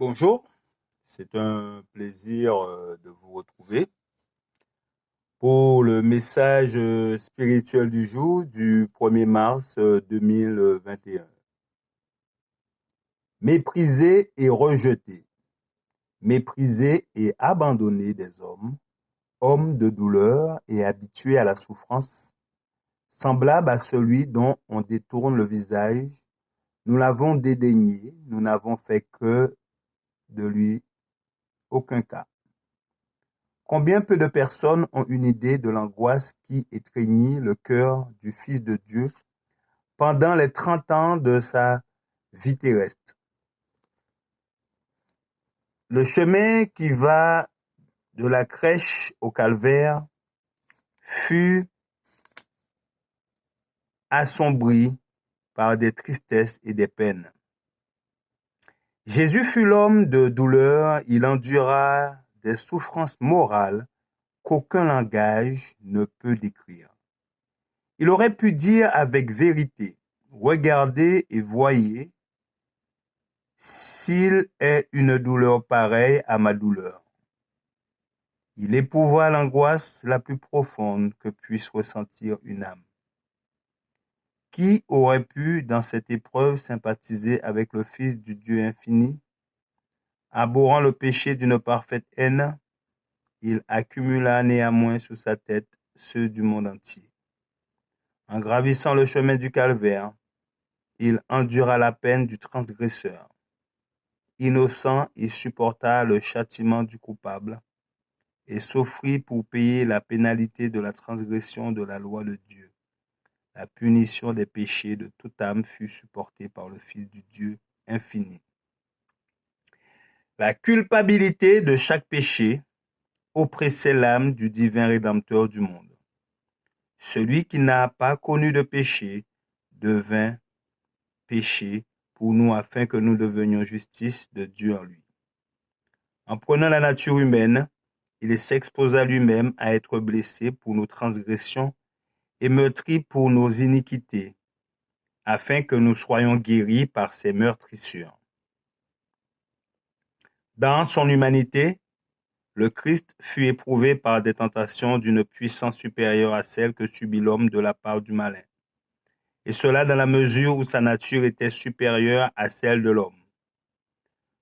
Bonjour, c'est un plaisir de vous retrouver pour le message spirituel du jour du 1er mars 2021. Méprisé et rejeté, méprisé et abandonné des hommes, hommes de douleur et habitués à la souffrance, semblable à celui dont on détourne le visage, nous l'avons dédaigné, nous n'avons fait que de lui aucun cas. Combien peu de personnes ont une idée de l'angoisse qui étreignit le cœur du Fils de Dieu pendant les 30 ans de sa vie terrestre. Le chemin qui va de la crèche au calvaire fut assombri par des tristesses et des peines. Jésus fut l'homme de douleur, il endura des souffrances morales qu'aucun langage ne peut décrire. Il aurait pu dire avec vérité, regardez et voyez s'il est une douleur pareille à ma douleur. Il éprouva l'angoisse la plus profonde que puisse ressentir une âme. Qui aurait pu, dans cette épreuve, sympathiser avec le Fils du Dieu infini? Abhorrant le péché d'une parfaite haine, il accumula néanmoins sous sa tête ceux du monde entier. En gravissant le chemin du calvaire, il endura la peine du transgresseur. Innocent, il supporta le châtiment du coupable et s'offrit pour payer la pénalité de la transgression de la loi de Dieu. La punition des péchés de toute âme fut supportée par le Fils du Dieu infini. La culpabilité de chaque péché oppressait l'âme du divin Rédempteur du monde. Celui qui n'a pas connu de péché devint péché pour nous afin que nous devenions justice de Dieu en lui. En prenant la nature humaine, il s'exposa lui-même à être blessé pour nos transgressions et meurtri pour nos iniquités, afin que nous soyons guéris par ses meurtrissures. Dans son humanité, le Christ fut éprouvé par des tentations d'une puissance supérieure à celle que subit l'homme de la part du malin, et cela dans la mesure où sa nature était supérieure à celle de l'homme.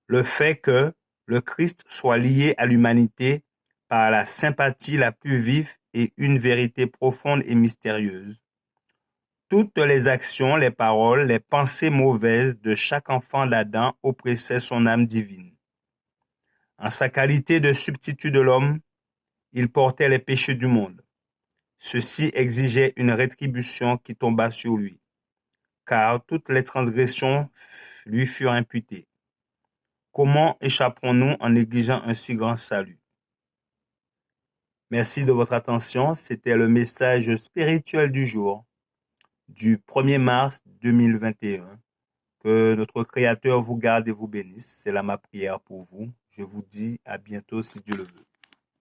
Le fait que le Christ soit lié à l'humanité par la sympathie la plus vive et une vérité profonde et mystérieuse. Toutes les actions, les paroles, les pensées mauvaises de chaque enfant d'Adam oppressaient son âme divine. En sa qualité de substitut de l'homme, il portait les péchés du monde. Ceci exigeait une rétribution qui tomba sur lui, car toutes les transgressions lui furent imputées. Comment échapperons-nous en négligeant un si grand salut? Merci de votre attention. C'était le message spirituel du jour du 1er mars 2021. Que notre Créateur vous garde et vous bénisse. C'est là ma prière pour vous. Je vous dis à bientôt si Dieu le veut.